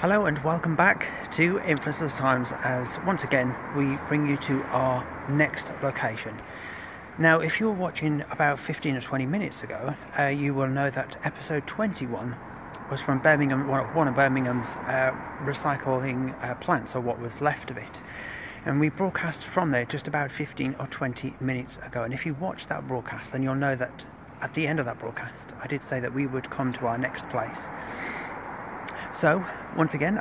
Hello and welcome back to Influencers Times as once again we bring you to our next location. Now if you were watching about 15 or 20 minutes ago, you will know that episode 21 was from Birmingham, one of Birmingham's recycling plants, or what was left of it. And we broadcast from there just about 15 or 20 minutes ago. And if you watch that broadcast, then you'll know that at the end of that broadcast I did say that we would come to our next place. So, once again,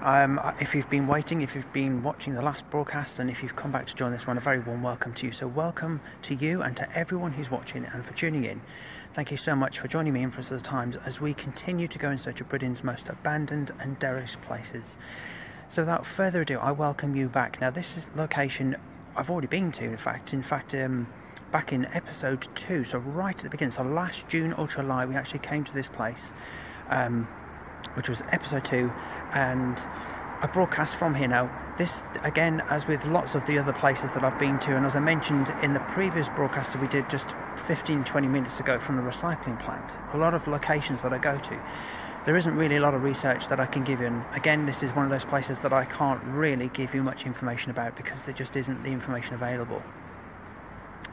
if you've been waiting, if you've been watching the last broadcast, and if you've come back to join this one, a very warm welcome to you. So welcome to you and to everyone who's watching and for tuning in. Thank you so much for joining me in Influencers Times as we continue to go in search of Britain's most abandoned and derelict places. So without further ado, I welcome you back. Now this is location I've already been to, in fact, back in episode 2, so right at the beginning, so last June or July, we actually came to this place. Which was episode 2, and I broadcast from here now. This, again, as with lots of the other places that I've been to, and as I mentioned in the previous broadcast that we did just 15-20 minutes ago from the recycling plant, a lot of locations that I go to, there isn't really a lot of research that I can give you, and again, this is one of those places that I can't really give you much information about because there just isn't the information available.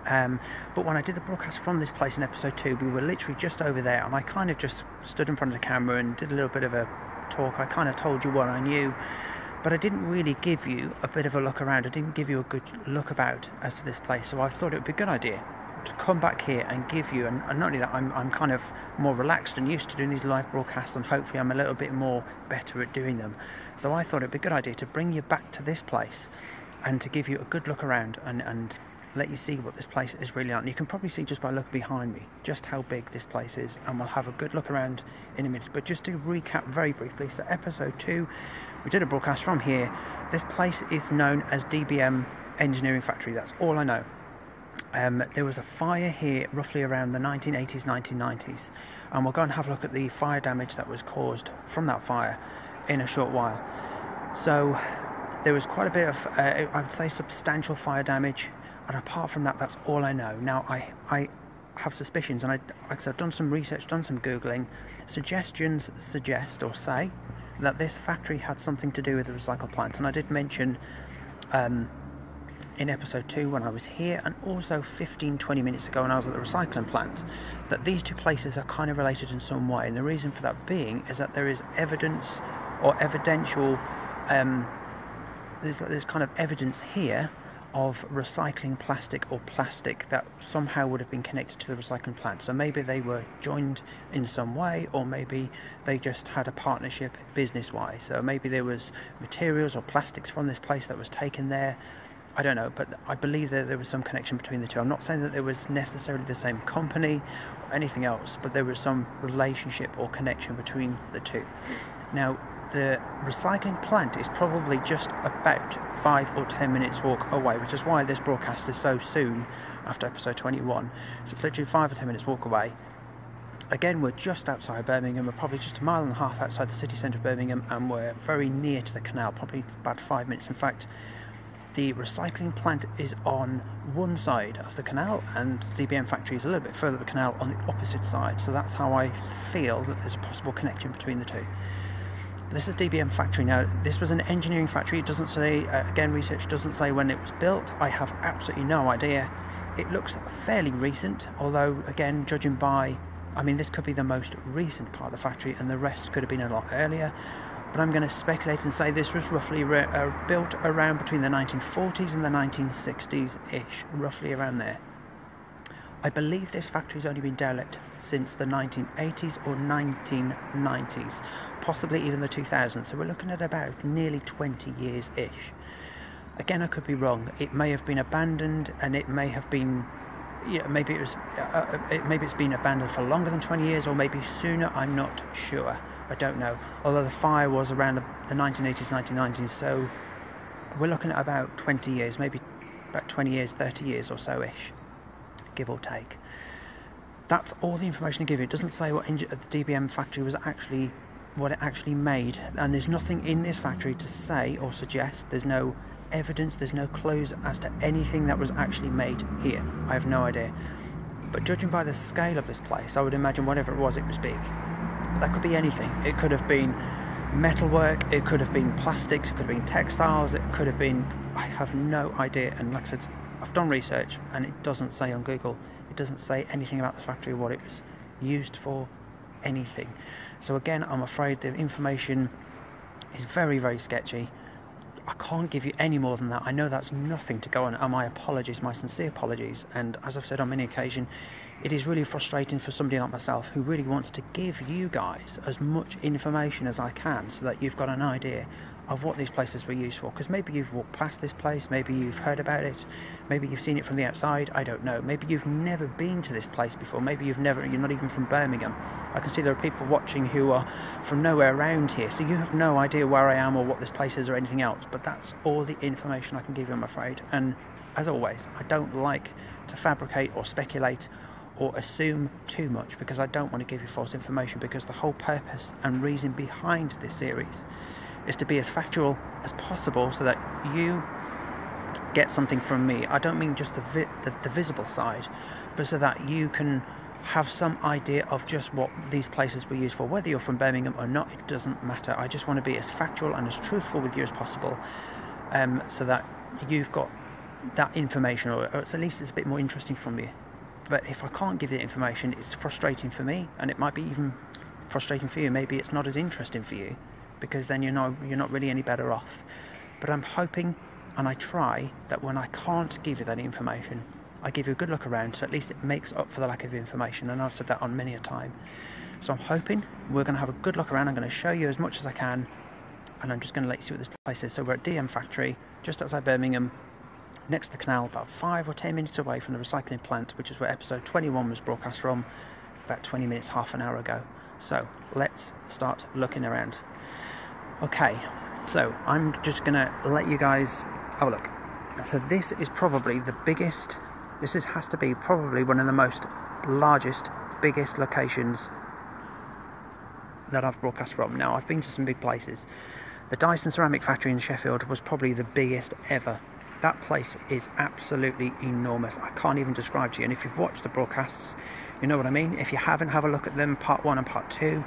But when I did the broadcast from this place in episode 2, we were literally just over there, and I kind of just stood in front of the camera and did a little bit of a talk. I kind of told you what I knew, but I didn't really give you a bit of a look around. I didn't give you a good look about as to this place, so I thought it would be a good idea to come back here and give you, and not only that, I'm kind of more relaxed and used to doing these live broadcasts, and hopefully I'm a little bit more better at doing them. So I thought it would be a good idea to bring you back to this place and to give you a good look around and let you see what this place is really like. And you can probably see just by looking behind me just how big this place is, and we'll have a good look around in a minute. But just to recap very briefly, so episode 2, we did a broadcast from here. This place is known as DBM Engineering Factory. That's all I know. There was a fire here roughly around the 1980s, 1990s, and we'll go and have a look at the fire damage that was caused from that fire in a short while. So there was quite a bit of, I would say, substantial fire damage. And apart from that, that's all I know. Now, I have suspicions, and like I said, I've done some research, done some Googling. Suggestions suggest or say that this factory had something to do with the recycle plant. And I did mention in episode 2 when I was here, and also 15-20 minutes ago when I was at the recycling plant, that these two places are kind of related in some way. And the reason for that being is that there is evidence or evidential, there's kind of evidence here of recycling plastic or plastic that somehow would have been connected to the recycling plant. So maybe they were joined in some way, or maybe they just had a partnership business-wise. So maybe there was materials or plastics from this place that was taken there. I don't know, but I believe that there was some connection between the two. I'm not saying that there was necessarily the same company or anything else, but there was some relationship or connection between the two. Now, the recycling plant is probably just about 5 or 10 minutes walk away, which is why this broadcast is so soon after episode 21. So it's literally 5 or 10 minutes walk away. Again, we're just outside Birmingham. We're probably just 1.5 miles outside the city centre of Birmingham, and we're very near to the canal, probably about 5 minutes. In fact, the recycling plant is on one side of the canal, and the DBM factory is a little bit further up the canal on the opposite side. So that's how I feel that there's a possible connection between the two. This is DBM factory. Now, this was an engineering factory. It doesn't say, again, research doesn't say when it was built. I have absolutely no idea. It looks fairly recent, although, again, judging by, I mean, this could be the most recent part of the factory, and the rest could have been a lot earlier. But I'm going to speculate and say this was roughly built around between the 1940s and the 1960s-ish, roughly around there. I believe this factory's only been derelict since the 1980s or 1990s, possibly even the 2000s. So we're looking at about nearly 20 years-ish. Again, I could be wrong. It may have been abandoned, and it may have been, maybe it's been abandoned for longer than 20 years, or maybe sooner. I'm not sure. I don't know. Although the fire was around the 1980s, 1990s, so we're looking at about 20 years, maybe about 20 years, 30 years or so-ish, give or take. That's all the information I give you. It doesn't say what the DBM factory was actually, what it actually made, and there's nothing in this factory to say or suggest. There's no evidence, there's no clues as to anything that was actually made here. I have no idea. But judging by the scale of this place, I would imagine whatever it was big. That could be anything. It could have been metalwork, it could have been plastics, it could have been textiles, it could have been, I have no idea. And like I said, I've done research and it doesn't say on Google, it doesn't say anything about the factory, what it was used for, anything. So again, I'm afraid the information is very, very sketchy. I can't give you any more than that. I know that's nothing to go on, and my apologies, my sincere apologies. And as I've said on many occasions, it is really frustrating for somebody like myself who really wants to give you guys as much information as I can so that you've got an idea of what these places were used for. Because maybe you've walked past this place, maybe you've heard about it, maybe you've seen it from the outside, I don't know. Maybe you've never been to this place before, maybe you're not even from Birmingham. I can see there are people watching who are from nowhere around here, so you have no idea where I am or what this place is or anything else, but that's all the information I can give you, I'm afraid. And as always, I don't like to fabricate or speculate or assume too much, because I don't want to give you false information, because the whole purpose and reason behind this series is to be as factual as possible so that you get something from me. I don't mean just the visible side, but so that you can have some idea of just what these places were used for. Whether you're from Birmingham or not, it doesn't matter. I just want to be as factual and as truthful with you as possible, so that you've got that information, or at least it's a bit more interesting from you. But if I can't give you the information, it's frustrating for me, and it might be even frustrating for you. Maybe it's not as interesting for you, because then you're not really any better off. But I'm hoping, and I try, that when I can't give you that information, I give you a good look around, so at least it makes up for the lack of information, and I've said that on many a time. So I'm hoping we're going to have a good look around. I'm going to show you as much as I can, and I'm just going to let you see what this place is. So we're at DBM factory, just outside Birmingham, next to the canal, about 5 or 10 minutes away from the recycling plant, which is where episode 21 was broadcast from, about 20 minutes, half an hour ago. So let's start looking around. Okay, so I'm just going to let you guys have a look. So this is probably the biggest, has to be probably one of the largest, biggest locations that I've broadcast from. Now, I've been to some big places. The Dyson ceramic factory in Sheffield was probably the biggest ever. That place is absolutely enormous. I can't even describe to you. And if you've watched the broadcasts, you know what I mean. If you haven't, have a look at them, part 1 and part 2.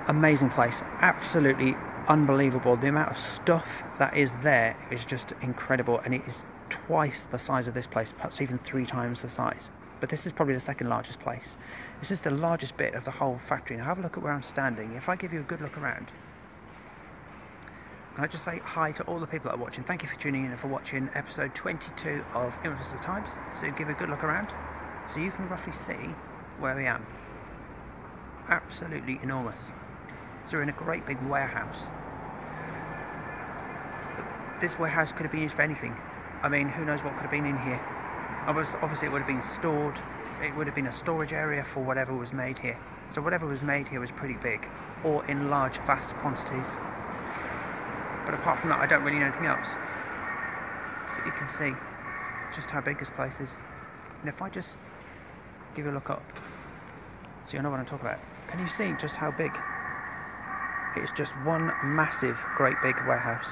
Amazing place, absolutely unbelievable. The amount of stuff that is there is just incredible, and it is twice the size of this place, perhaps even 3 times the size. But this is probably the second largest place. This is the largest bit of the whole factory. Now have a look at where I'm standing. If I give you a good look around, can I just say hi to all the people that are watching. Thank you for tuning in and for watching episode 22 of Infamous at Times. So give a good look around so you can roughly see where I am. Absolutely enormous. So we're in a great big warehouse. But this warehouse could have been used for anything. I mean, who knows what could have been in here. Obviously it would have been stored. It would have been a storage area for whatever was made here. So whatever was made here was pretty big, or in large, vast quantities. But apart from that, I don't really know anything else. But you can see just how big this place is. And if I just give you a look up, so you know what I'm talking about. Can you see just how big? It's just one massive, great big warehouse.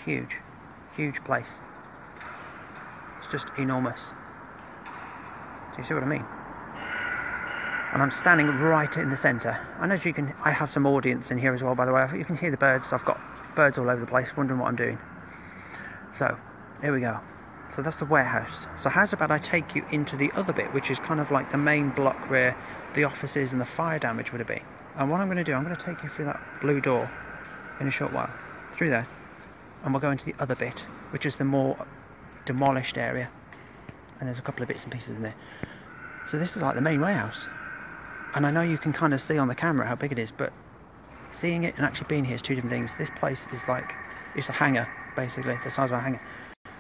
Huge, huge place. It's just enormous. Do you see what I mean? And I'm standing right in the centre. And as you can, I have some audience in here as well, by the way. You can hear the birds. I've got birds all over the place, wondering what I'm doing. So, here we go. So that's the warehouse. So how's about I take you into the other bit, which is kind of like the main block where the offices and the fire damage would have been. And what I'm going to do, I'm going to take you through that blue door in a short while. Through there. And we'll go into the other bit, which is the more demolished area. And there's a couple of bits and pieces in there. So this is like the main warehouse. And I know you can kind of see on the camera how big it is, but seeing it and actually being here is two different things. This place is like, it's a hangar, basically, the size of a hangar.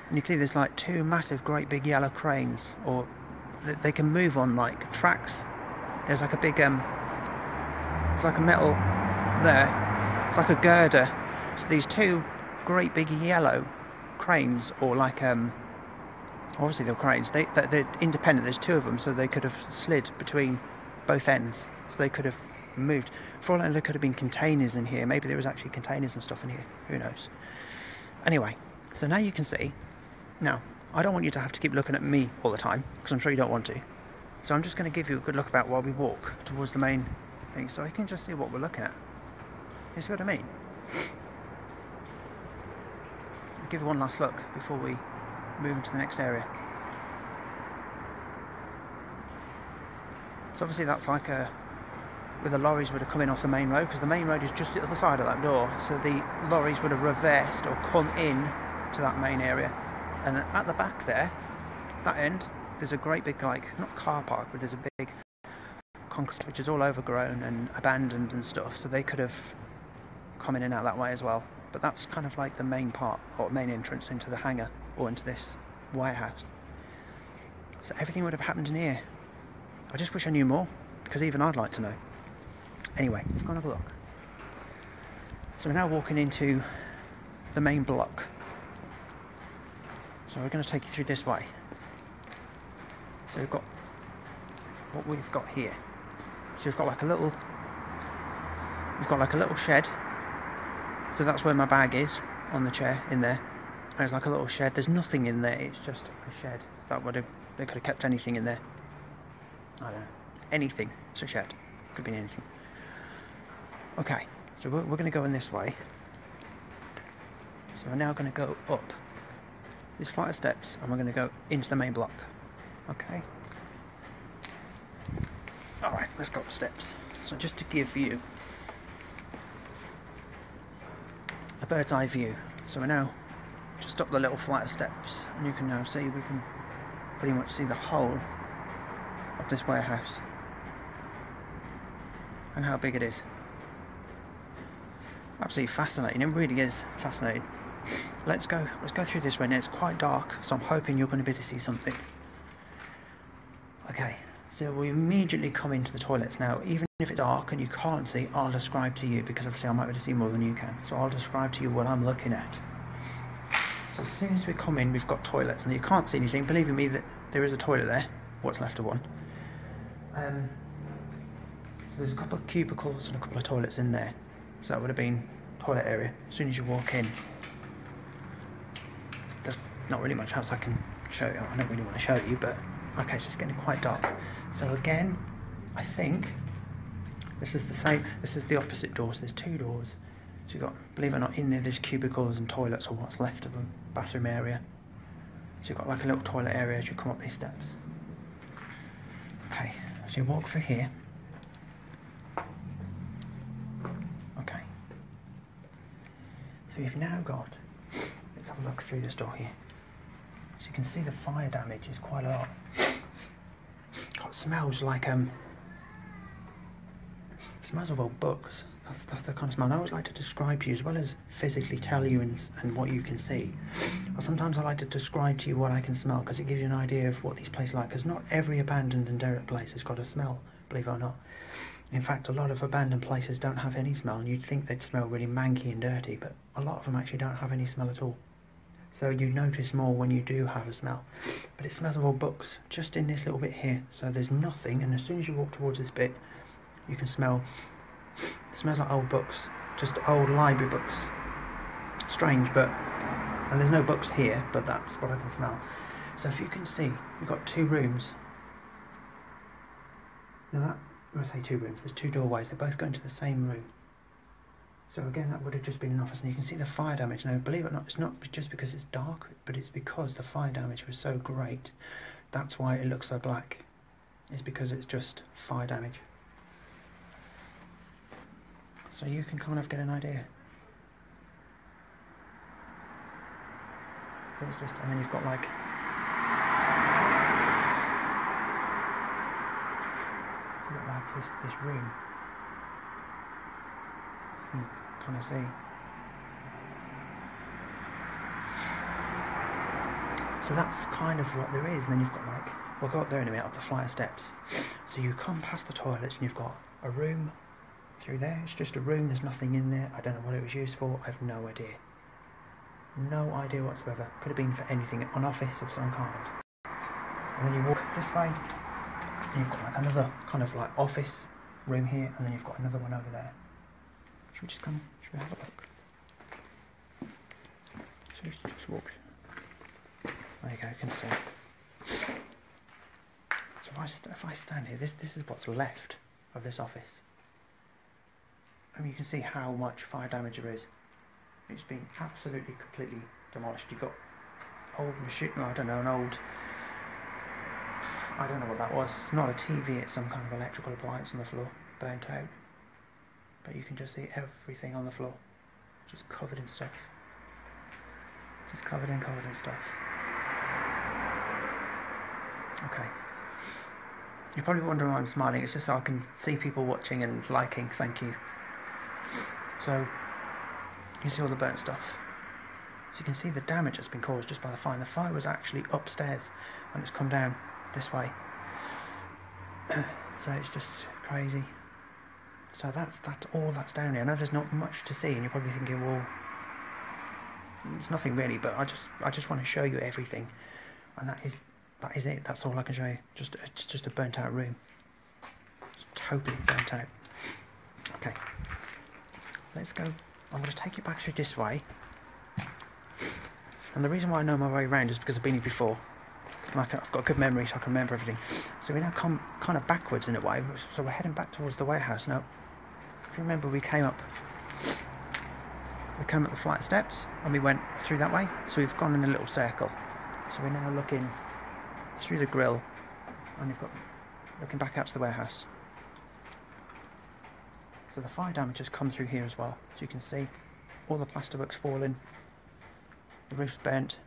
And you can see there's like 2 massive, great big yellow cranes, or they can move on like tracks. There's like a big, it's like a metal there. It's like a girder. So these 2 great big yellow cranes, or like, obviously they're cranes. They're independent. There's 2 of them, so they could have slid between both ends, so they could have moved. For all I know, there could have been containers in here. Maybe there was actually containers and stuff in here. Who knows? Anyway, so now you can see. Now, I don't want you to have to keep looking at me all the time, because I'm sure you don't want to. So I'm just going to give you a good look about while we walk towards the main things so you can just see what we're looking at. You see what I mean? I'll give you one last look before we move into the next area. So obviously that's like where the lorries would have come in off the main road, because the main road is just the other side of that door, so the lorries would have reversed or come in to that main area. And at the back there, that end, there's a great big, like, not car park, but there's a big concrete which is all overgrown and abandoned and stuff, so they could have come in and out that way as well. But that's kind of like the main part, or main entrance into the hangar, or into this warehouse. So everything would have happened in here. I just wish I knew more, because even I'd like to know. Anyway, let's go and have a look. So we're now walking into the main block. So we're going to take you through this way. So we've got what we've got here. So we've got like a little shed. So that's where my bag is, on the chair in there. There's like a little shed. There's nothing in there. It's just a shed. They could have kept anything in there. I don't know. Anything. It's a shed. Could be anything. Okay. So we're going to go in this way. So we're now going to go up this flight of steps, and we're going to go into the main block. Okay. Alright, let's go up the steps. So just to give you a bird's eye view. So we're now just up the little flight of steps, and you can now see, we can pretty much see the whole of this warehouse and how big it is. Absolutely fascinating. It really is fascinating. Let's go through this way. Now it's quite dark, so I'm hoping you're going to be able to see something. Okay, so we immediately come into the toilets now. Even if it's dark and you can't see, I'll describe to you, because obviously I might be able to see more than you can. So I'll describe to you what I'm looking at. So as soon as we come in, we've got toilets, and you can't see anything. Believe me that there is a toilet there, what's left of one. So there's a couple of cubicles and a couple of toilets in there. So that would have been toilet area. As soon as you walk in, there's not really much else I can show you. I don't really want to show you, but okay, it's just getting quite dark. So again, I think this is the same. This is the opposite door. So there's two doors. So you've got, believe it or not, in there there's cubicles and toilets, or what's left of them, bathroom area. So you've got like a little toilet area as you come up these steps. Okay, so you walk through here. Okay. So you've now got, let's have a look through this door here. So you can see the fire damage is quite a lot. God, it smells like it smells of old books. That's the kind of smell. And I always like to describe to you, as well as physically tell you and what you can see. Or sometimes I like to describe to you what I can smell, because it gives you an idea of what these places are like. Because not every abandoned and derelict place has got a smell, believe it or not. In fact, a lot of abandoned places don't have any smell, and you'd think they'd smell really manky and dirty, but a lot of them actually don't have any smell at all. So you notice more when you do have a smell. But it smells of old books, just in this little bit here. So there's nothing, and as soon as you walk towards this bit, you can smell, it smells like old books, just old library books. Strange, but, and there's no books here, but that's what I can smell. So if you can see, we've got two rooms. Now that, when I say two rooms, there's two doorways, they both go into the same room. So again, that would have just been an office, and you can see the fire damage. Now, believe it or not, it's not just because it's dark, but it's because the fire damage was so great. That's why it looks so black. It's because it's just fire damage. So you can kind of get an idea. So it's just, and then you've got like, this room. You can kind of see. So that's kind of what there is. And then you've got like, we'll go up there in a minute, up the flight of steps. So you come past the toilets and you've got a room through there. It's just a room, there's nothing in there. I don't know what it was used for, I have no idea. No idea whatsoever. Could have been for anything, an office of some kind. And then you walk this way, and you've got like another kind of like office room here, and then you've got another one over there. Should we just come, should we have a look? Should we just walk? There you go, you can see. So if I stand here, this is what's left of this office. I mean, you can see how much fire damage there is. It's been absolutely, completely demolished. You've got old machine, I don't know, I don't know what that was. It's not a TV, it's some kind of electrical appliance on the floor, burnt out. But you can just see everything on the floor, just covered in stuff. Just covered in stuff. Okay. You're probably wondering why I'm smiling. It's just so I can see people watching and liking. Thank you. So, you see all the burnt stuff. So you can see the damage that's been caused just by the fire. The fire was actually upstairs and it's come down this way. So it's just crazy. So that's all that's down here. I know there's not much to see, and you're probably thinking, well, it's nothing really. But I just want to show you everything, and that is it. That's all I can show you. It's just a burnt out room. It's totally burnt out. Okay, let's go. I'm going to take you back through this way. And the reason why I know my way around is because I've been here before. I've got a good memory, so I can remember everything. So we now come kind of backwards in a way. So we're heading back towards the warehouse now. If you remember, we came up the flight of steps and we went through that way. So we've gone in a little circle. So we're now looking through the grill, and we've got looking back out to the warehouse. So the fire damage has come through here as well. So you can see all the plasterwork's fallen, the roof's burnt,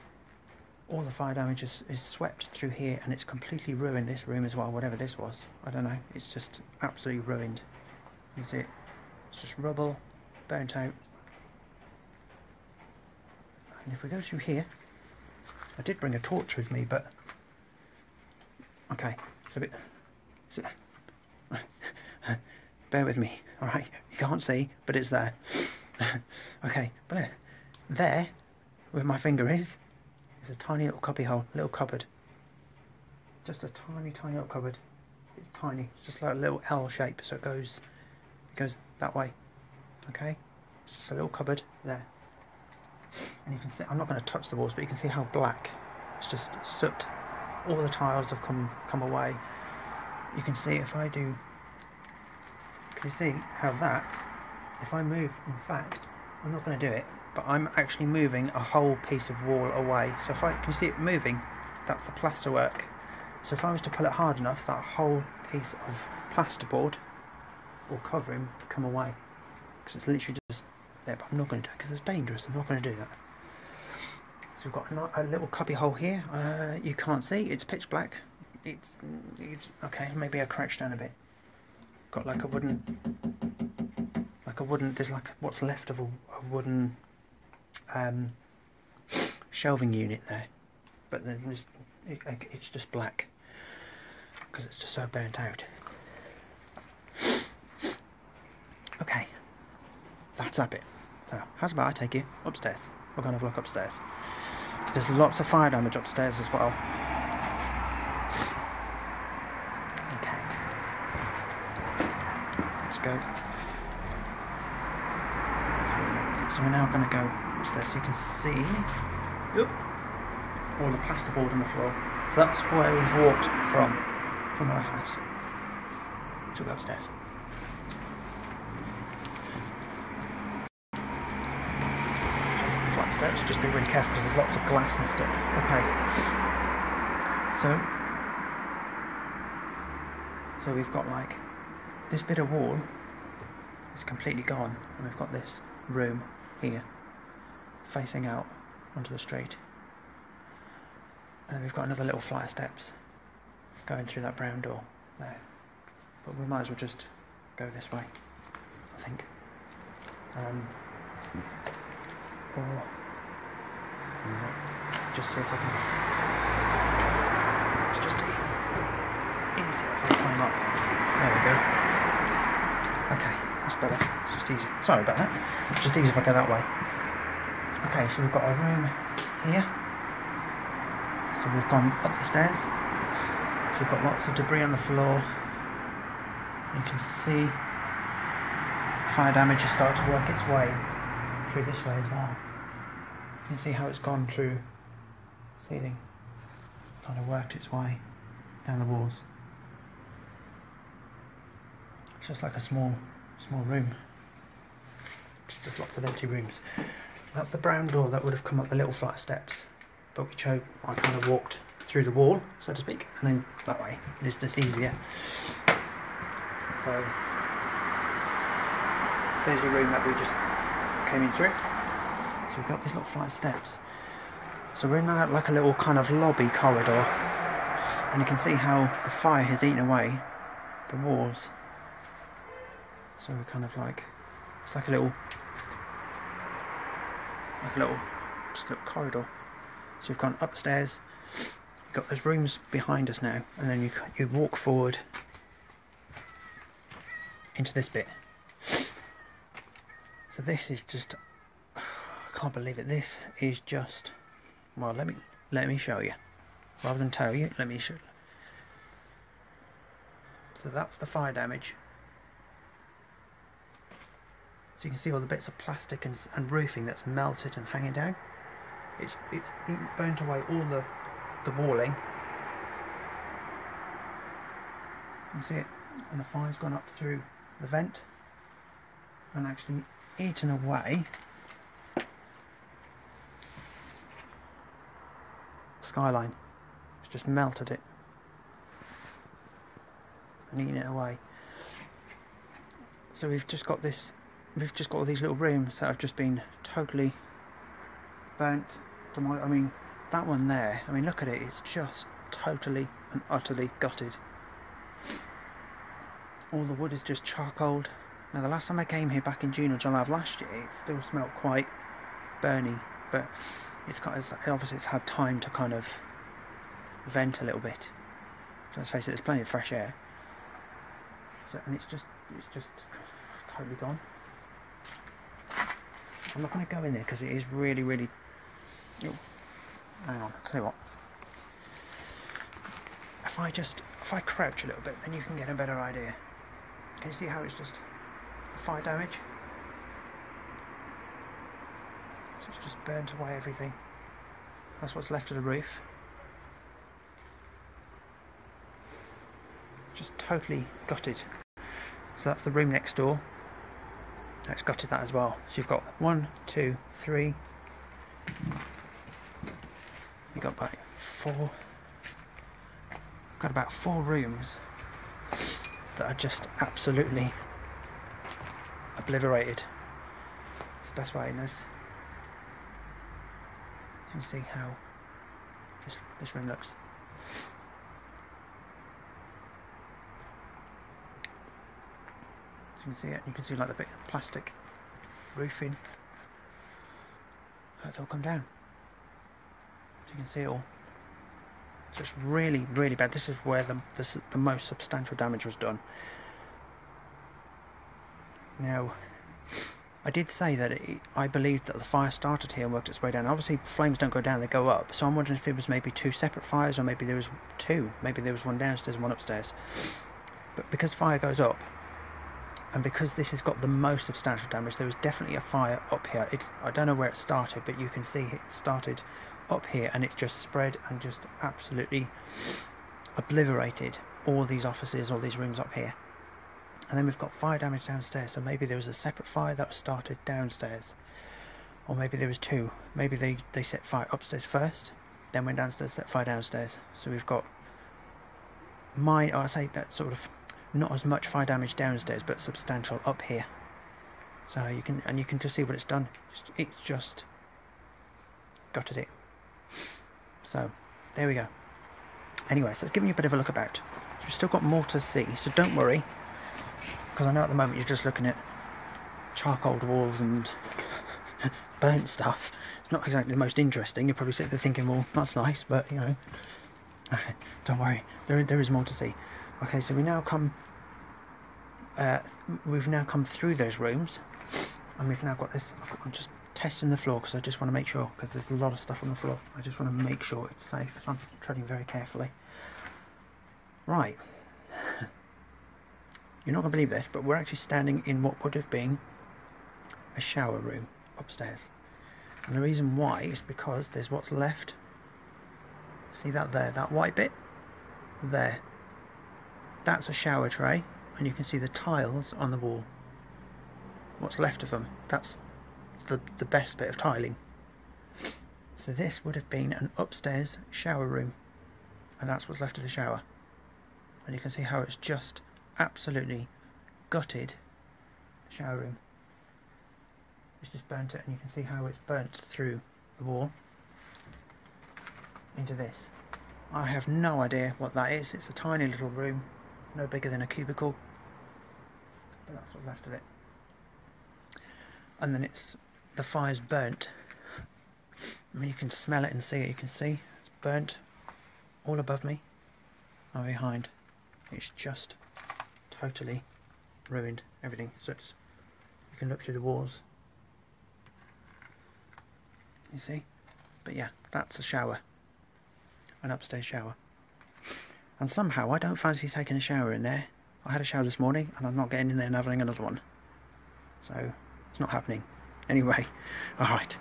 all the fire damage is swept through here, and it's completely ruined this room as well, whatever this was. I don't know, it's just absolutely ruined. You see it? It's just rubble, burnt out. And if we go through here, I did bring a torch with me, but okay, it's a bit bear with me, alright? You can't see, but it's there. Okay, but there, where my finger is a tiny little cubby hole, little cupboard. Just a tiny little cupboard. It's tiny, it's just like a little L shape, so it goes that way. Okay? It's just a little cupboard there. And you can see, I'm not going to touch the walls, but you can see how black. It's just soot. All the tiles have come away. You can see if I do, can you see how that, if I move, in fact, I'm not going to do it, but I'm actually moving a whole piece of wall away. So if I can you see it moving, that's the plasterwork. So if I was to pull it hard enough, that whole piece of plasterboard or covering come away. Because it's literally just there, but I'm not going to do it because it's dangerous. I'm not going to do that. So we've got a little cubby hole here. You can't see, it's pitch black. It's okay, maybe I crouch down a bit. Got like a wooden, there's like what's left of a wooden shelving unit there, but then it's just black because it's just so burnt out. Okay, that's that bit. So how's about I take you upstairs? We're going to have a look upstairs. There's lots of fire damage upstairs as well. Okay, let's go. So we're now going to go upstairs. So you can see all the plasterboard on the floor. So that's where we've walked from our house. So we'll go upstairs. Flight steps, just be really careful because there's lots of glass and stuff. Okay. So we've got like this bit of wall is completely gone, and we've got this room here facing out onto the street, and then we've got another little flight of steps going through that brown door there, but we might as well just go this way, I think, or just see if I can, it's just easier if I climb up. There we go. Okay, that's better. It's just easy. Sorry about that. It's just easy if I go that way. Okay, so we've got a room here. So we've gone up the stairs. So we've got lots of debris on the floor. You can see fire damage is starting to work its way through this way as well. You can see how it's gone through the ceiling, kind of worked its way down the walls. It's just like a small room. just lots of empty rooms. That's the brown door that would have come up the little flight of steps, but I kind of walked through the wall, so to speak, and then that way it's just easier. So there's a room that we just came in through. So we've got this little flight of steps. So we're in like a little kind of lobby corridor, and you can see how the fire has eaten away the walls. So we're kind of like, it's like a little just a little corridor. So we've gone upstairs, we've got those rooms behind us now, and then you walk forward into this bit. So this is just, I can't believe it, this is just, well, let me show you. Rather than tell you, let me show you. So that's the fire damage. So you can see all the bits of plastic and roofing that's melted and hanging down. It's burnt away all the walling. You can see it, and the fire's gone up through the vent and actually eaten away the skyline. It's just melted it and eaten it away. So we've just got all these little rooms that have just been totally burnt. I mean, that one there, I mean, look at it, it's just totally and utterly gutted. All the wood is just charcoaled. Now, the last time I came here back in June or July of last year, it still smelled quite burny, but obviously it's had time to kind of vent a little bit. So let's face it, there's plenty of fresh air. So, and it's just totally gone. I'm not going to go in there because it is really, really... Oh, hang on, I'll tell you what. If I crouch a little bit, then you can get a better idea. Can you see how it's just fire damage? So it's just burnt away everything. That's what's left of the roof. Just totally gutted. So that's the room next door. It's gutted that as well. So you've got 1, 2, 3. You've got about 4. Got about 4 rooms that are just absolutely obliterated. It's the best way in this. You can see how this room looks. You can see it. You can see like the bit of plastic roofing. That's all come down. So you can see it all. So it's really, really bad. This is where the most substantial damage was done. Now, I did say that I believed that the fire started here and worked its way down. Obviously, flames don't go down; they go up. So I'm wondering if there was maybe 2 separate fires, or maybe there was 2. Maybe there was one downstairs and one upstairs. But because fire goes up, and because this has got the most substantial damage, there was definitely a fire up here. I don't know where it started, but you can see it started up here, and it's just spread and just absolutely obliterated all these offices, all these rooms up here. And then we've got fire damage downstairs, so maybe there was a separate fire that was started downstairs, or maybe there was 2. Maybe they set fire upstairs first, then went downstairs, set fire downstairs. So we've got I say that sort of not as much fire damage downstairs, but substantial up here. So you can just see what it's done. It's just gutted it. So there we go. Anyway, so it's giving you a bit of a look about. So we've still got more to see, so don't worry, because I know at the moment you're just looking at charcoal walls and burnt stuff. It's not exactly the most interesting. You're probably sitting there thinking, well, that's nice, but you know, don't worry, there is more to see. Okay, so we've now come through those rooms, and we've now got this. I'm just testing the floor because I just want to make sure, because there's a lot of stuff on the floor. I just want to make sure it's safe, so I'm treading very carefully. Right, you're not going to believe this, but we're actually standing in what would have been a shower room upstairs, and the reason why is because there's what's left. See that there, that white bit there? That's a shower tray, and you can see the tiles on the wall. What's left of them, that's the best bit of tiling. So this would have been an upstairs shower room, and that's what's left of the shower. And you can see how it's just absolutely gutted the shower room. It's just burnt it, and you can see how it's burnt through the wall into this. I have no idea what that is. It's a tiny little room, no bigger than a cubicle, but that's what's left of it. And then the fire's burnt. I mean, you can smell it and see it. You can see it's burnt all above me and behind. It's just totally ruined everything. So you can look through the walls. You see? But yeah, that's a shower. An upstairs shower. And somehow I don't fancy taking a shower in there. I had a shower this morning and I'm not getting in there and having another one. So it's not happening. Anyway, alright.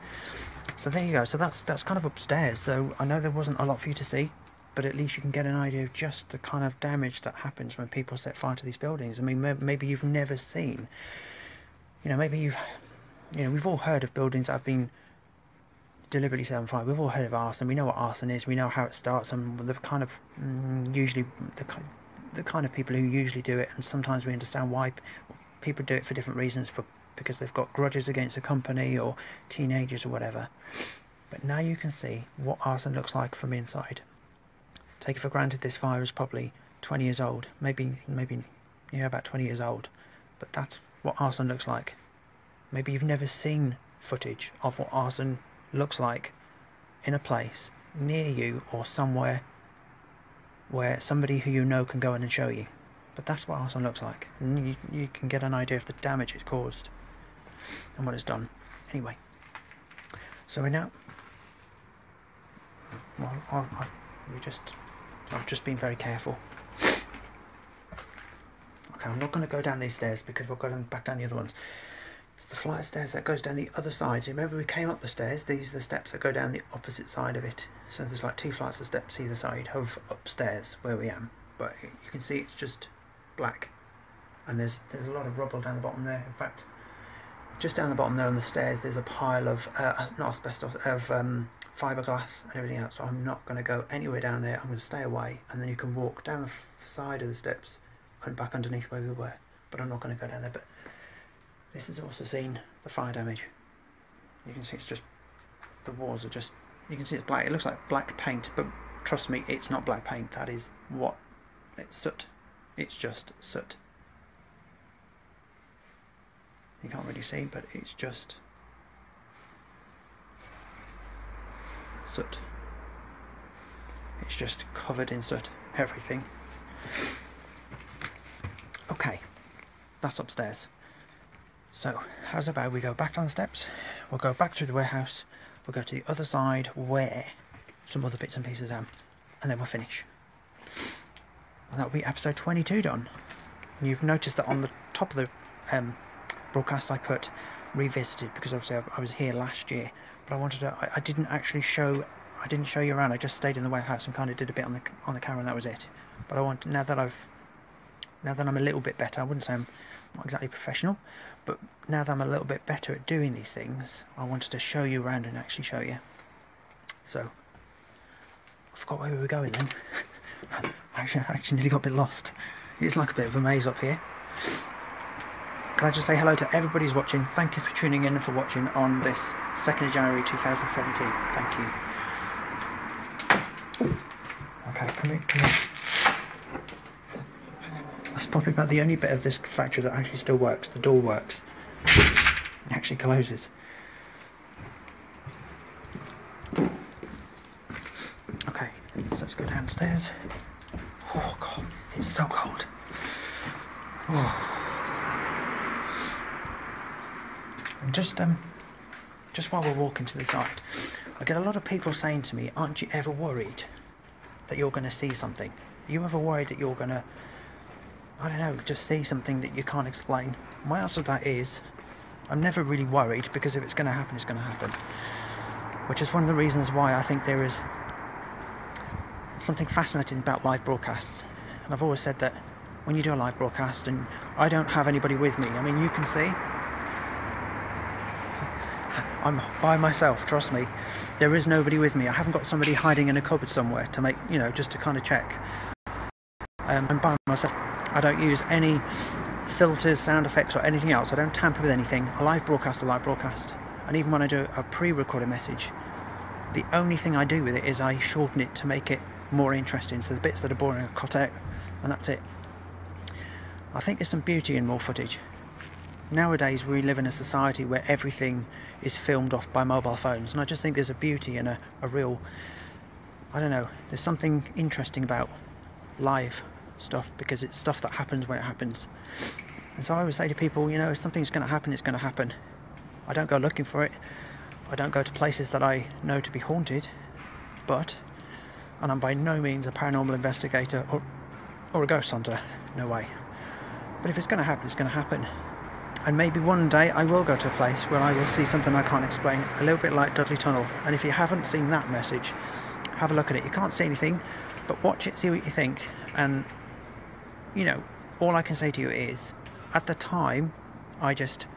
So there you go. So that's kind of upstairs. So I know there wasn't a lot for you to see, but at least you can get an idea of just the kind of damage that happens when people set fire to these buildings. I mean, maybe you've never seen, maybe we've all heard of buildings that have been deliberately set on fire. We've all heard of arson. We know what arson is. We know how it starts, and the kind of usually the kind of people who usually do it. And sometimes we understand why people do it for different reasons, because they've got grudges against a company or teenagers or whatever. But now you can see what arson looks like from inside. Take it for granted this fire is probably 20 years old, maybe about 20 years old. But that's what arson looks like. Maybe you've never seen footage of what arson looks like in a place near you or somewhere where somebody who you know can go in and show you. But that's what arson looks like, and you can get an idea of the damage it's caused and what it's done. Anyway, so we're now, well, I've just been very careful. Okay, I'm not going to go down these stairs because we'll go back down the other ones. It's the flight of stairs that goes down the other side. So remember, we came up the stairs. These are the steps that go down the opposite side of it. So there's like 2 flights of steps either side of upstairs where we am. But you can see it's just black, and there's a lot of rubble down the bottom there. In fact, just down the bottom there on the stairs, there's a pile of not asbestos, of fiberglass and everything else. So I'm not going to go anywhere down there. I'm going to stay away, and then you can walk down the side of the steps and back underneath where we were. But I'm not going to go down there. But this has also seen the fire damage. You can see it's just, the walls are just, you can see it's black. It looks like black paint, but trust me, it's not black paint. That is what, it's soot. It's just soot. You can't really see, but it's just soot. It's just covered in soot, everything. Okay, that's upstairs. So, how's about we go back down the steps, we'll go back through the warehouse, we'll go to the other side where some other bits and pieces are, and then we'll finish. And that'll be episode 22 done. And you've noticed that on the top of the broadcast I put revisited, because obviously I was here last year, but I didn't show you around. I just stayed in the warehouse and kind of did a bit on the camera, and that was it. But I want, now that I'm a little bit better, I wouldn't say I'm not exactly professional, but now that I'm a little bit better at doing these things, I wanted to show you around and actually show you. So, I forgot where we were going then. I actually nearly got a bit lost. It's like a bit of a maze up here. Can I just say hello to everybody who's watching? Thank you for tuning in and for watching on this 2nd of January 2017. Thank you. Okay, come here. That's probably about the only bit of this factory that actually still works. The door works. It actually closes. Okay, so let's go downstairs. Oh god, it's so cold. Oh. And just while we're walking to the side, I get a lot of people saying to me, aren't you ever worried that you're going to see something? Are you ever worried that you're going to, I don't know, just see something that you can't explain? My answer to that is, I'm never really worried, because if it's going to happen, it's going to happen. Which is one of the reasons why I think there is something fascinating about live broadcasts. And I've always said that when you do a live broadcast and I don't have anybody with me, I mean, you can see I'm by myself, trust me. There is nobody with me. I haven't got somebody hiding in a cupboard somewhere to make, you know, just to kind of check. I'm by myself. I don't use any filters, sound effects or anything else. I don't tamper with anything. A live broadcast. And even when I do a pre-recorded message, the only thing I do with it is I shorten it to make it more interesting. So the bits that are boring are cut out, and that's it. I think there's some beauty in more footage. Nowadays we live in a society where everything is filmed off by mobile phones, and I just think there's a beauty and a real, I don't know, there's something interesting about live stuff, because it's stuff that happens when it happens. And so I always say to people, you know, if something's going to happen, it's going to happen. I don't go looking for it. I don't go to places that I know to be haunted, and I'm by no means a paranormal investigator or a ghost hunter, no way. But if it's going to happen, it's going to happen. And maybe one day I will go to a place where I will see something I can't explain, a little bit like Dudley Tunnel. And if you haven't seen that message, have a look at it. You can't see anything, but watch it, see what you think. And, you know, all I can say to you is, at the time, I just,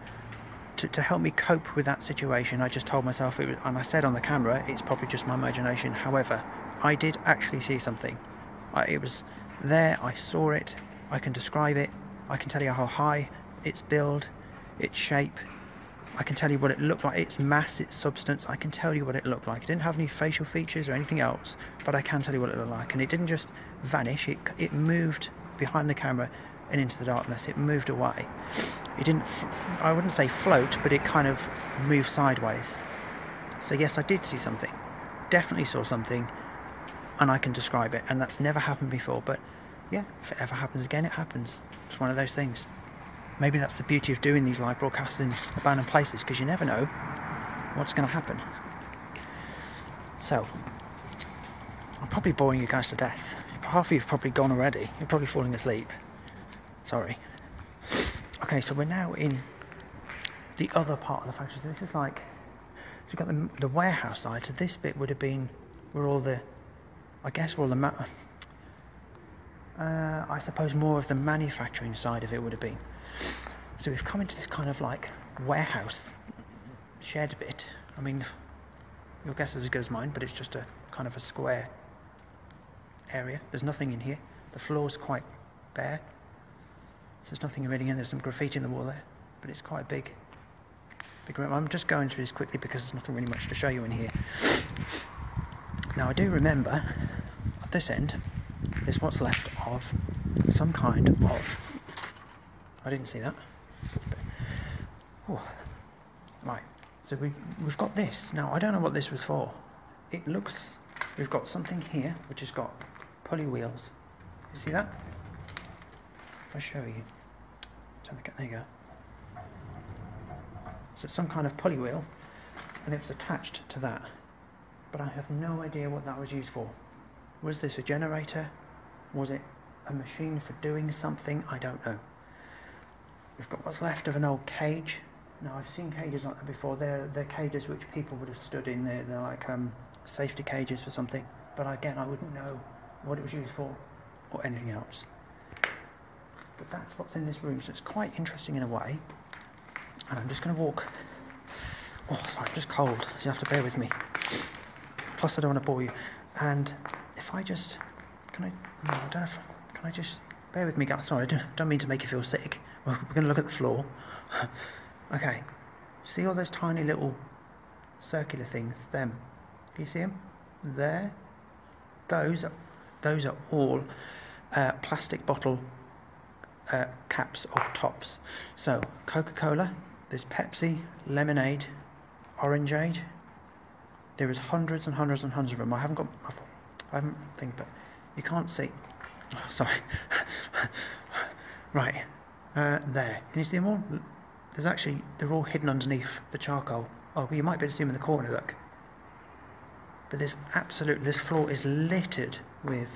to help me cope with that situation, I just told myself, it was, and I said on the camera, it's probably just my imagination. However, I did actually see something. It was there, I saw it, I can describe it, I can tell you how high, its build, its shape, I can tell you what it looked like, its mass, its substance, I can tell you what it looked like. It didn't have any facial features or anything else, but I can tell you what it looked like. And it didn't just vanish, it moved behind the camera and into the darkness. It moved away. It didn't, I wouldn't say float, but it kind of moved sideways. So yes, I did see something, definitely saw something, and I can describe it, and that's never happened before. But yeah, if it ever happens again, it happens. It's one of those things. Maybe that's the beauty of doing these live broadcasts in abandoned places, because you never know what's going to happen. So, I'm probably boring you guys to death. Half of you have probably gone already. You're probably falling asleep. Sorry. Okay, so we're now in the other part of the factory. So this is like, so you've got the warehouse side. So this bit would have been where all the, I guess where all the, I suppose more of the manufacturing side of it would have been. So we've come into this kind of like warehouse shed bit. I mean, your guess is as good as mine, but it's just a kind of a square area. There's nothing in here. The floor's quite bare. So there's nothing really in. There's some graffiti in the wall there, but it's quite big room. I'm just going through this quickly because there's nothing really much to show you in here. Now I do remember at this end there's what's left of some kind of, I didn't see that. Oh. Right, so we've got this. Now I don't know what this was for. It looks, we've got something here which has got pulley wheels. You see that? If I show you, there you go. So it's some kind of pulley wheel, and it was attached to that. But I have no idea what that was used for. Was this a generator? Was it a machine for doing something? I don't know. We've got what's left of an old cage. Now I've seen cages like that before. They're cages which people would have stood in. They're like safety cages for something. But again, I wouldn't know what it was used for or anything else. But that's what's in this room, so it's quite interesting in a way. And I'm just going to walk. Oh, sorry, I'm just cold, so you have to bear with me. Plus, I don't want to bore you. And if I just, can I just bear with me, guys? Sorry, I don't mean to make you feel sick. We're going to look at the floor. Okay, see all those tiny little circular things? Them. Can you see them? There. Those are all plastic bottle caps or tops. So Coca-Cola, there's Pepsi, lemonade, orangeade. There is hundreds and hundreds and hundreds of them. I haven't think, but you can't see. Oh, sorry. Right, there. Can you see them all? There's actually, they're all hidden underneath the charcoal. Oh, well, you might be able to see them in the corner, look. But this floor is littered with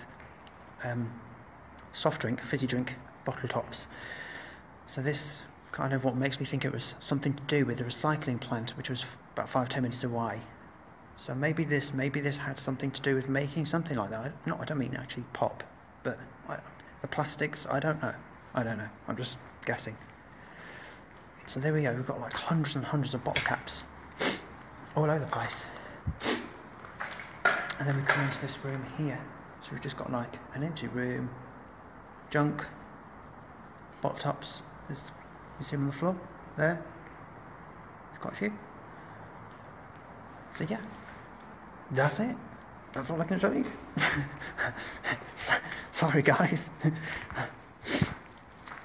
soft drink, fizzy drink bottle tops. So this kind of what makes me think it was something to do with the recycling plant, which was about 5-10 minutes away. So maybe this had something to do with making something like that. I don't mean actually pop, but the plastics, I don't know. I'm just guessing. So there we go. We've got like hundreds and hundreds of bottle caps. all over the place. And then we come into this room here. So we've just got like an empty room, junk, bottle tops. You see them on the floor there? There's quite a few. So yeah, that's it. That's all I can show you. Sorry guys.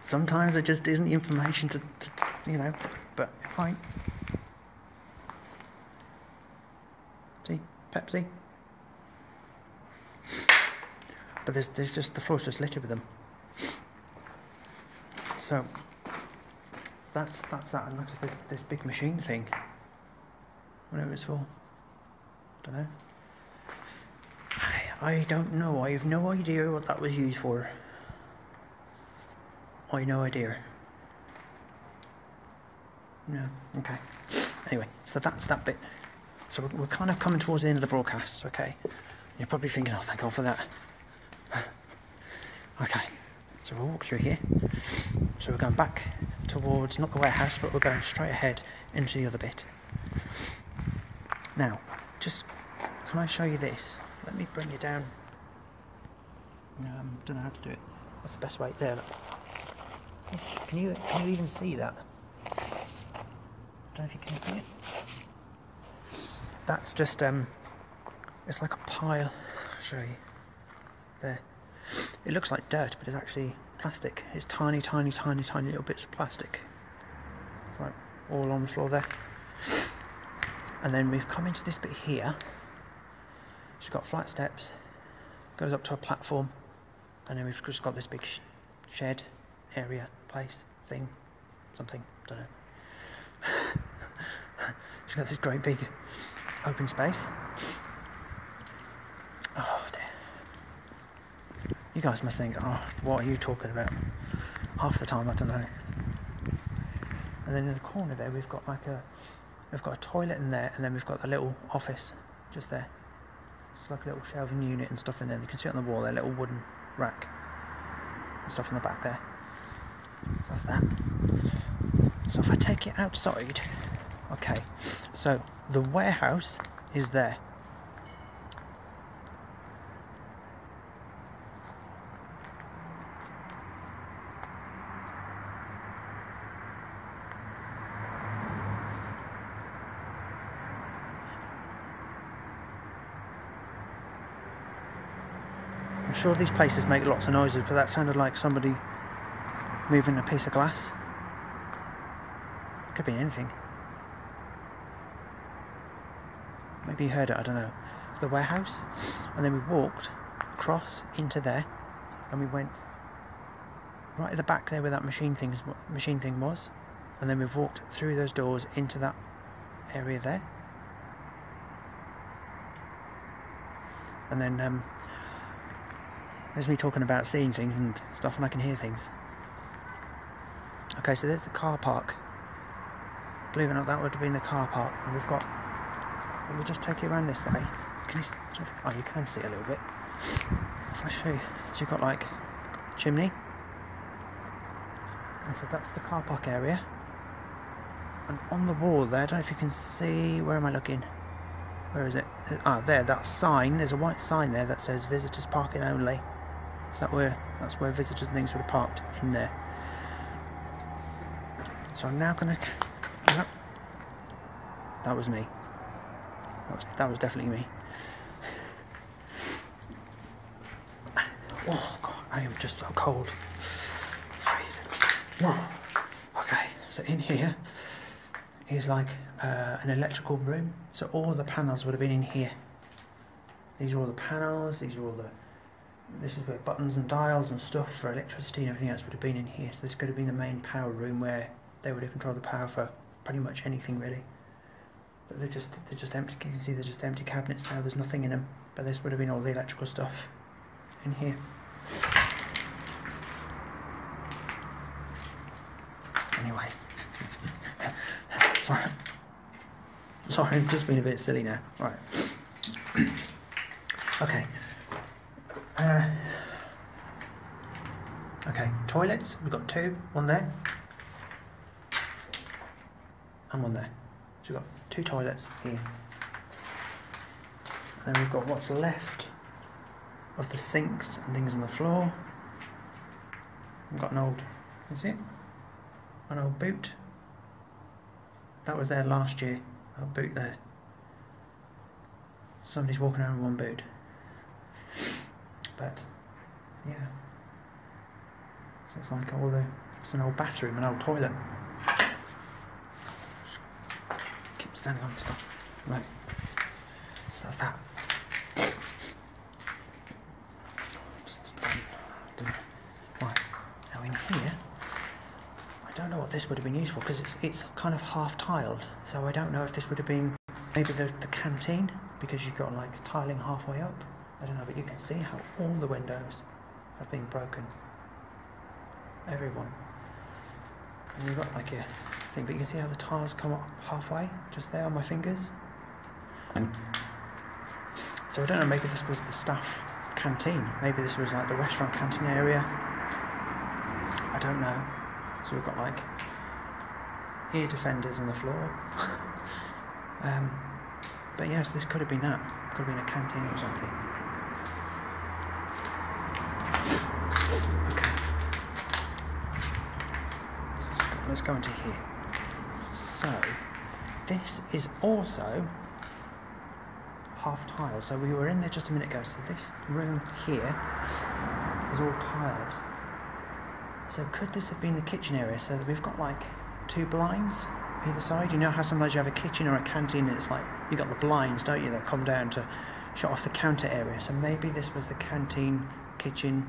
Sometimes there just isn't the information to you know, but fine. See, Pepsi. But there's just, the floor's just littered with them. So that's that. And look at this big machine thing. Whatever it's for. Don't know. I don't know. I have no idea what that was used for. I have no idea. No. Okay. Anyway, so that's that bit. So we're kind of coming towards the end of the broadcast. Okay. You're probably thinking, oh, thank God for that. Okay. So we'll walk through here. So we're going back towards, not the warehouse, but we're going straight ahead into the other bit. Now, just, can I show you this? Let me bring you down. Don't know how to do it. That's the best way. There, look. Can you even see that? Don't know if you can see it. That's just it's like a pile. I'll show you. There. It looks like dirt, but it's actually plastic. It's tiny, tiny, tiny, tiny little bits of plastic. It's like all on the floor there. And then we've come into this bit here. It's got flat steps, goes up to a platform, and then we've just got this big shed area, place, thing, something, don't know. It's got this great big open space. Oh dear. You guys must think, oh, what are you talking about? Half the time I don't know. And then in the corner there we've got a toilet in there, and then we've got a little office just there. It's like a little shelving unit and stuff in there. You can see it on the wall there, a little wooden rack and stuff in the back there. So that's that. So if I take it outside, okay, so the warehouse is there. I'm sure these places make lots of noises, but that sounded like somebody moving a piece of glass. Could be anything. Maybe you heard it, I don't know. The warehouse, and then we walked across into there, and we went right at the back there where that machine thing was, and then we've walked through those doors into that area there, and then there's me talking about seeing things and stuff, and I can hear things. Okay, so there's the car park. Believe it or not, that would have been the car park. And we've got, let me just take you around this way. Can you, oh, you can see a little bit. If I show you, so you've got like chimney. And so that's the car park area. And on the wall there, I don't know if you can see, where am I looking? Where is it? Ah, there, that sign, there's a white sign there that says visitors parking only. So that's where visitors and things would have parked, in there. So I'm now going to... Yep. That was me. That was definitely me. Oh God, I am just so cold. Freezing. Okay, so in here is like an electrical room. So all the panels would have been in here. These are all the panels. These are all the... This is where buttons and dials and stuff for electricity and everything else would have been in here. So this could have been the main power room where they would have controlled the power for pretty much anything really. But they're just empty. You can see they're just empty cabinets now. There's nothing in them. But this would have been all the electrical stuff in here. Anyway, sorry, I'm just being a bit silly now. Right. Okay. Okay, toilets, we've got two, one there, and one there. we've got 2 toilets here. And then we've got what's left of the sinks and things on the floor. We've got an old, you see it? An old boot. That was there last year, a boot there. Somebody's walking around with one boot. But, yeah. So it's like it's an old bathroom, an old toilet. Keep standing on stuff. Right. So that's that. Right. Now in here, I don't know what this would have been used for because it's kind of half tiled. So I don't know if this would have been maybe the canteen, because you've got like tiling halfway up. I don't know, but you can see how all the windows have been broken. Everyone. And you've got like a thing, but you can see how the tiles come up halfway, just there on my fingers. So I don't know, maybe this was the staff canteen. Maybe this was like the restaurant canteen area. I don't know. So we've got like ear defenders on the floor. But yes, this could have been that. Could have been a canteen or something. Okay. Let's go into here. So, this is also half tiled. So we were in there just a minute ago. So this room here is all tiled. So could this have been the kitchen area? So we've got like 2 blinds either side. You know how sometimes you have a kitchen or a canteen and it's like you got the blinds, don't you, that come down to shut off the counter area. So maybe this was the canteen, kitchen.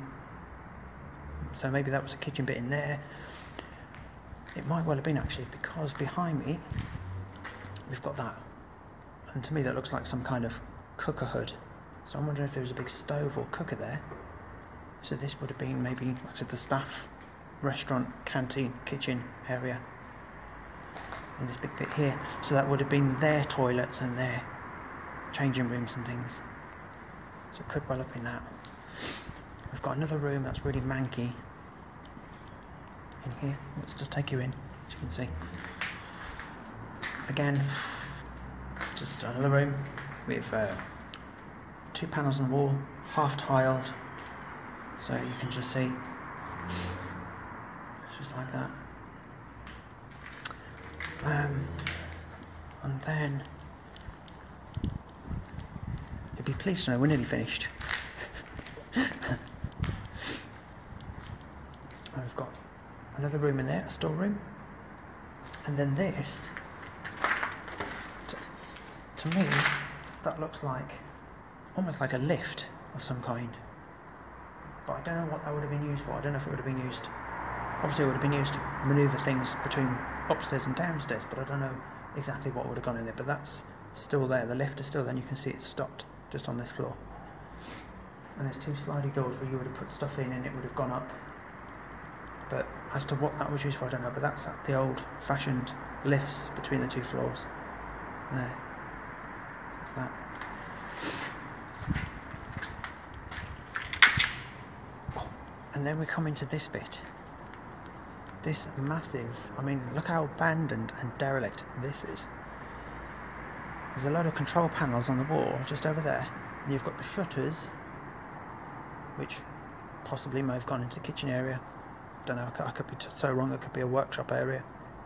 So maybe that was a kitchen bit in there. It might well have been actually, because behind me we've got that. And to me that looks like some kind of cooker hood. So I'm wondering if there was a big stove or cooker there. So this would have been maybe, like I said, the staff restaurant, canteen, kitchen area. And this big bit here. So that would have been their toilets and their changing rooms and things. So it could well have been that. We've got another room that's really manky in here. Let's just take you in, as you can see. Again, just another room with 2 panels on the wall, half tiled, so you can just see. It's just like that. And then you'd be pleased to know we're nearly finished. And we've got another room in there, a storeroom, and then this. To me, that looks like almost like a lift of some kind. But I don't know what that would have been used for. I don't know if it would have been used. Obviously, it would have been used to manoeuvre things between upstairs and downstairs, but I don't know exactly what would have gone in there. But that's still there. The lift is still there, and you can see it's stopped just on this floor. And there's 2 sliding doors where you would have put stuff in and it would have gone up. But as to what that was used for, I don't know. But that's the old-fashioned lifts between the 2 floors. There. So that's that. And then we come into this bit. This massive, I mean, look how abandoned and derelict this is. There's a load of control panels on the wall just over there. And you've got the shutters, which possibly may have gone into the kitchen area. Don't know, I could be so wrong. It could be a workshop area.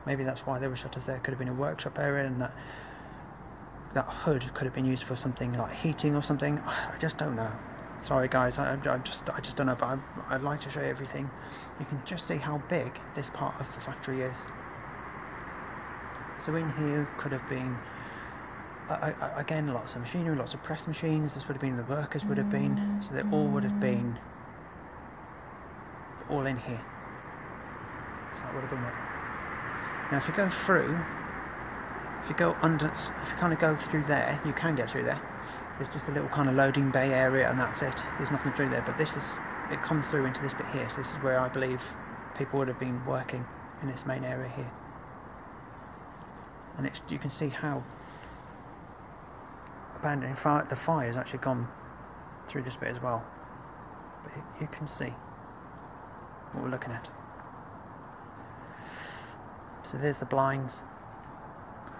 Maybe that's why there were shutters there. It could have been a workshop area, and that hood could have been used for something like heating or something. I just don't know. Sorry guys, I just don't know, but I'd like to show you everything. You can just see how big this part of the factory is. So in here could have been, again, lots of machinery, lots of press machines. This would have been the workers would have been, so they all would have been all in here. So that would have been it. Now if you go through, if you go under, if you kind of go through there, you can get through there. There's just a little kind of loading bay area and that's it. There's nothing through there, but it comes through into this bit here. So this is where I believe people would have been working, in this main area here. And you can see how abandoned. In fact, the fire has actually gone through this bit as well. But you can see what we're looking at. So there's the blinds.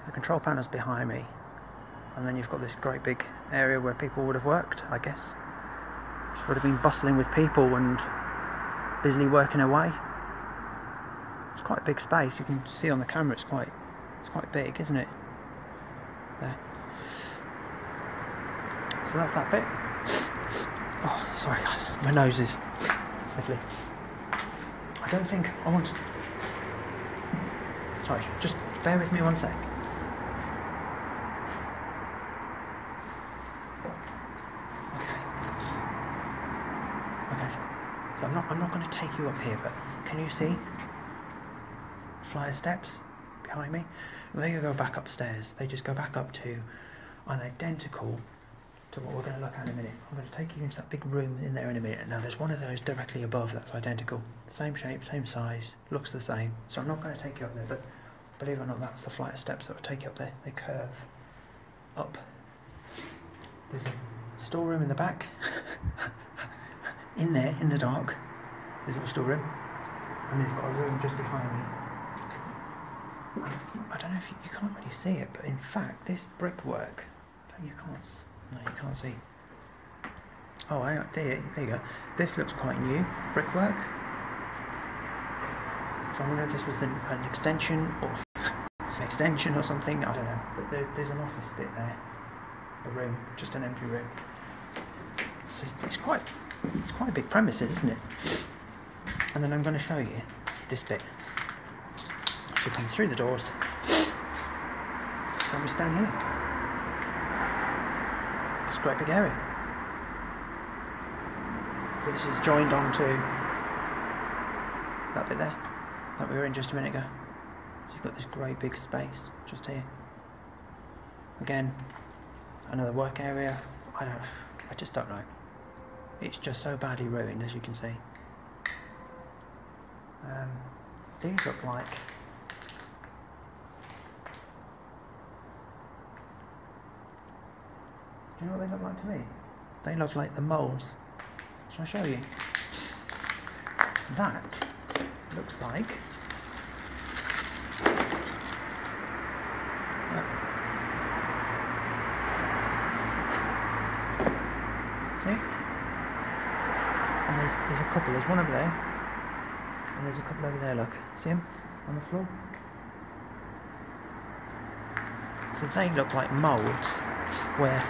The control panel's behind me, and then you've got this great big area where people would have worked, I guess. Just would have been bustling with people and busily working away. It's quite a big space. You can see on the camera it's quite big, isn't it? There. So that's that bit. Oh, sorry guys, my nose is sniffly. I don't think I want to... Sorry, just bear with me one sec. Okay. So I'm not going to take you up here, but can you see flyer steps behind me? They go back upstairs. They just go back up to an identical to what we're going to look at in a minute. I'm going to take you into that big room in there in a minute. Now there's one of those directly above that's identical. Same shape, same size, looks the same. So I'm not going to take you up there, but believe it or not, that's the flight of steps that will take you up there. They curve up. There's a storeroom in the back. In there, in the dark, there's a little storeroom. And you've got a room just behind me. I don't know if you can't really see it, but in fact, this brickwork, you can't see. Oh, hang on, there you go. This looks quite new, brickwork. So I wonder if this was an extension or something. I don't know. But there's an office bit there, a room, just an empty room. So it's quite a big premises, isn't it? And then I'm going to show you this bit. So come through the doors. Let me stand here. It's a great big area. So this is joined onto that bit there that we were in just a minute ago. So you've got this great big space just here. Again, another work area. I just don't know. It's just so badly ruined, as you can see. These look like... Do you know what they look like to me? They look like the moles. Shall I show you? That looks like... See? And there's a couple. There's one over there. And there's a couple over there, look. See them? On the floor? So they look like moulds where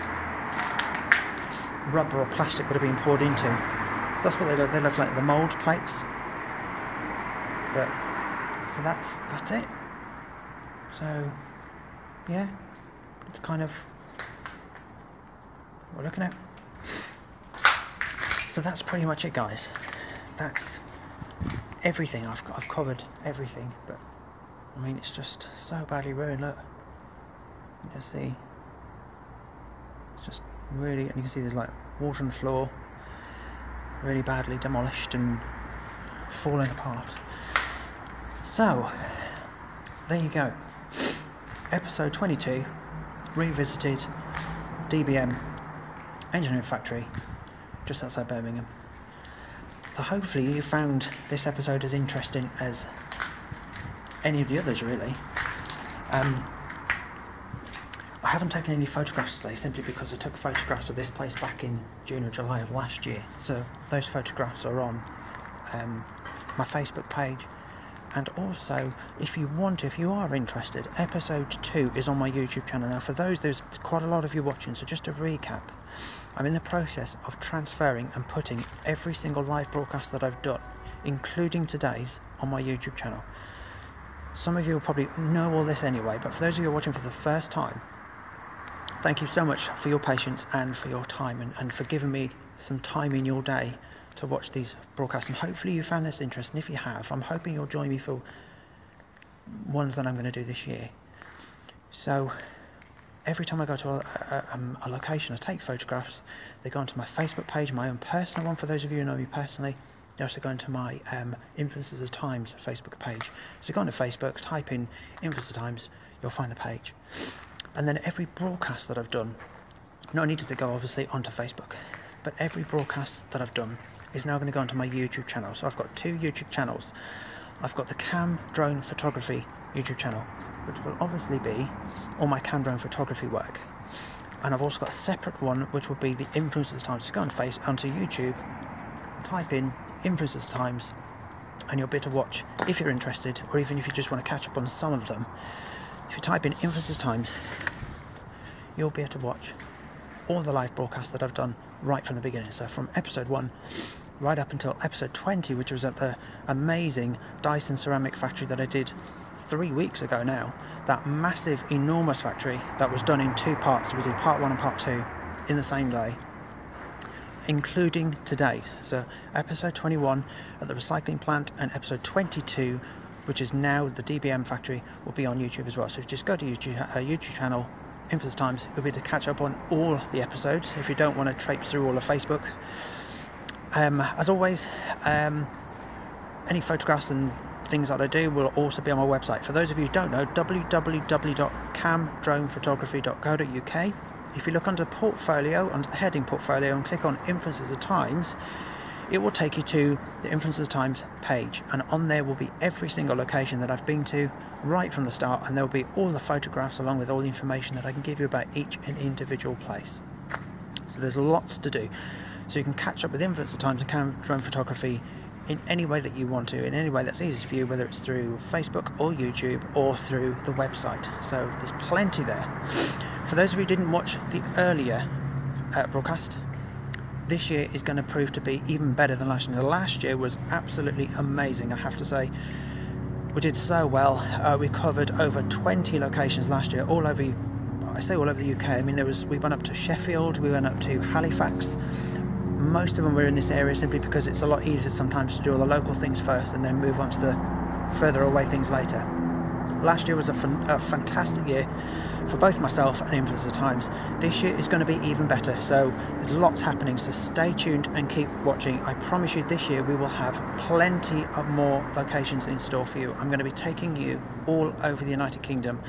rubber or plastic would have been poured into. So that's what they look. They look like the mould plates. But so that's it. So yeah, it's kind of what we're looking at. So that's pretty much it, guys. That's everything. I've covered everything, but I mean it's just so badly ruined. Look, you can see it's just really, and you can see there's like water on the floor, really badly demolished and falling apart. So there you go, episode 22, revisited DBM engineering factory just outside Birmingham. So hopefully you found this episode as interesting as any of the others, really. I haven't taken any photographs today simply because I took photographs of this place back in June or July of last year. So those photographs are on my Facebook page. And also, if you are interested, episode 2 is on my YouTube channel. Now for those, there's quite a lot of you watching, so just to recap, I'm in the process of transferring and putting every single live broadcast that I've done, including today's, on my YouTube channel. Some of you will probably know all this anyway, but for those of you who are watching for the first time, thank you so much for your patience and for your time and for giving me some time in your day to watch these broadcasts. And hopefully you found this interesting. If you have, I'm hoping you'll join me for ones that I'm going to do this year. So every time I go to a location, I take photographs. They go onto my Facebook page, my own personal one for those of you who know me personally. They also go into my Influencers of Times Facebook page. So go onto Facebook, type in Influencers of Times, you'll find the page. And then every broadcast that I've done, not only does it go obviously onto Facebook, but every broadcast that I've done is now going to go onto my YouTube channel. So I've got 2 YouTube channels. I've got the Cam Drone Photography YouTube channel, which will obviously be all my cam drone photography work. And I've also got a separate one which will be the Influencers Times. So go onto YouTube, type in Influencers Times, and you'll be able to watch, if you're interested, or even if you just want to catch up on some of them. If you type in Influencers Times, you'll be able to watch all the live broadcasts that I've done right from the beginning. So from episode 1 right up until episode 20, which was at the amazing Dyson ceramic factory that I did 3 weeks ago now. That massive, enormous factory that was done in 2 parts. So we did part 1 and part 2 in the same day, including today's. So episode 21 at the recycling plant, and episode 22, which is now the DBM factory, will be on YouTube as well. So just go to YouTube channel, Influencers Times. You'll be able to catch up on all the episodes if you don't want to traipse through all of Facebook. As always, any photographs and things that I do will also be on my website. For those of you who don't know, www.camdronephotography.co.uk. If you look under portfolio, under the heading portfolio, and click on Influencers Times, it will take you to the Influencers Times page, and on there will be every single location that I've been to right from the start, and there will be all the photographs along with all the information that I can give you about each and individual place. So there's lots to do. So you can catch up with Influencer Times and cam drone photography in any way that you want to, in any way that's easiest for you, whether it's through Facebook or YouTube or through the website. So there's plenty there. For those of you who didn't watch the earlier broadcast, this year is going to prove to be even better than last year. The last year was absolutely amazing, I have to say. We did so well. We covered over 20 locations last year, all over, I say all over the UK. I mean, we went up to Sheffield, we went up to Halifax. Most of them were in this area simply because it's a lot easier sometimes to do all the local things first and then move on to the further away things later. Last year was a fantastic year for both myself and Influencer Times. This year is going to be even better, so there's lots happening, so stay tuned and keep watching. I promise you this year we will have plenty of more locations in store for you. I'm going to be taking you all over the United Kingdom.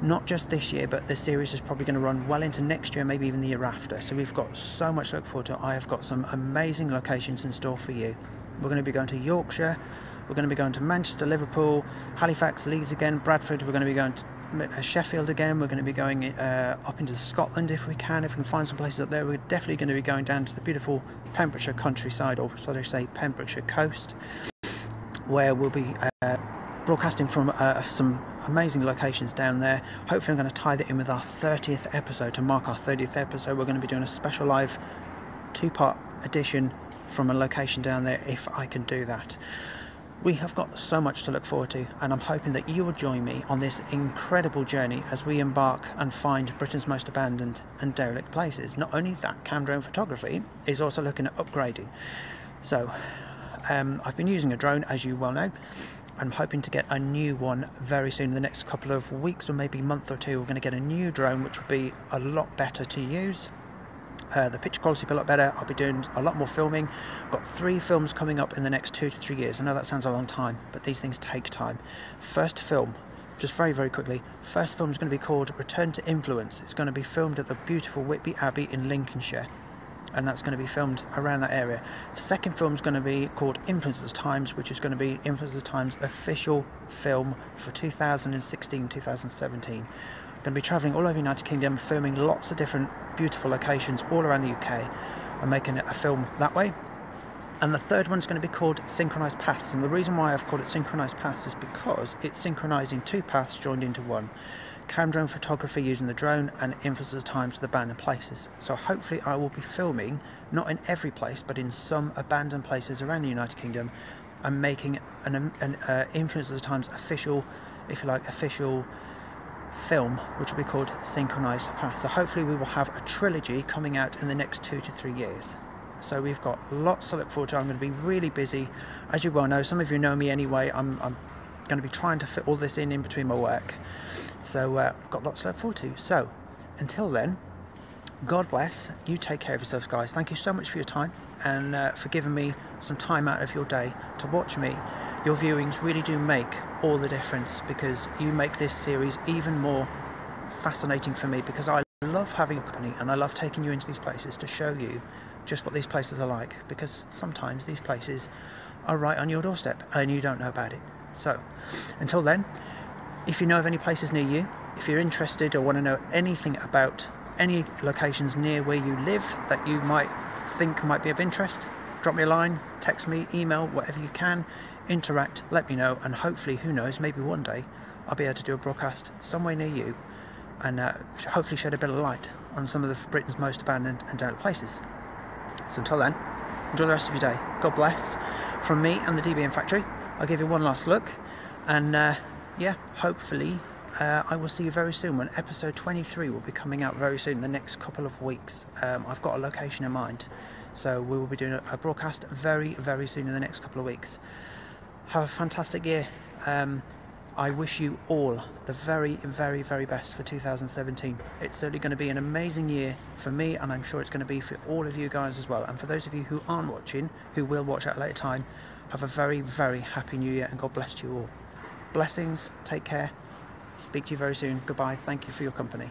Not just this year, but the series is probably going to run well into next year, maybe even the year after. So we've got so much to look forward to. I have got some amazing locations in store for you. We're going to be going to Yorkshire, we're going to be going to Manchester, Liverpool, Halifax, Leeds again, Bradford. We're going to be going to Sheffield again. We're going to be going up into Scotland if we can find some places up there. We're definitely going to be going down to the beautiful Pembrokeshire countryside, or so they say, Pembrokeshire coast, where we'll be broadcasting from some amazing locations down there. Hopefully I'm going to tie that in with our 30th episode. To mark our 30th episode, we're going to be doing a special live 2-part edition from a location down there, if I can do that. We have got so much to look forward to, and I'm hoping that you will join me on this incredible journey as we embark and find Britain's most abandoned and derelict places. Not only that, cam drone photography is also looking at upgrading. So I've been using a drone, as you well know. I'm hoping to get a new one very soon. In the next couple of weeks or maybe month or two, we're going to get a new drone which will be a lot better to use. The picture quality will be a lot better. I'll be doing a lot more filming. I've got 3 films coming up in the next 2 to 3 years. I know that sounds a long time, but these things take time. First film, just very, very quickly, first film is going to be called Return to Influence. It's going to be filmed at the beautiful Whitby Abbey in Lincolnshire, and that's going to be filmed around that area. The second film is going to be called Influencers Times, which is going to be Influencers Times official film for 2016-2017. Going to be travelling all over the United Kingdom, filming lots of different beautiful locations all around the UK and making it a film that way. And the third one's going to be called Synchronised Paths, and the reason why I've called it Synchronised Paths is because it's synchronising 2 paths joined into one. Cam drone photography using the drone, and Influencers Times with abandoned places. So hopefully I will be filming, not in every place, but in some abandoned places around the United Kingdom, and making an Influencers Times official, if you like, official film, which will be called Synchronised Paths. So hopefully we will have a trilogy coming out in the next 2 to 3 years. So we've got lots to look forward to. I'm going to be really busy. As you well know, some of you know me anyway, I'm going to be trying to fit all this in between my work. So got lots to look forward to. So until then, God bless. You take care of yourselves, guys. Thank you so much for your time, and for giving me some time out of your day to watch me. Your viewings really do make all the difference, because you make this series even more fascinating for me, because I love having a company and I love taking you into these places to show you just what these places are like, because sometimes these places are right on your doorstep and you don't know about it. So until then, If you know of any places near you, if you're interested or want to know anything about any locations near where you live that you might think might be of interest, drop me a line, text me, email, whatever you can, interact, let me know, and hopefully, who knows, maybe one day I'll be able to do a broadcast somewhere near you and hopefully shed a bit of light on some of Britain's most abandoned and derelict places. So until then, enjoy the rest of your day. God bless. From me and the DBM factory, I'll give you one last look, and yeah, hopefully I will see you very soon when episode 23 will be coming out very soon, the next couple of weeks. I've got a location in mind, so we will be doing a broadcast very, very soon in the next couple of weeks. Have a fantastic year. I wish you all the very, very, very best for 2017. It's certainly going to be an amazing year for me, and I'm sure it's going to be for all of you guys as well. And for those of you who aren't watching, who will watch at a later time, have a very, very happy new year, and God bless you all. Blessings, take care, speak to you very soon. Goodbye, thank you for your company.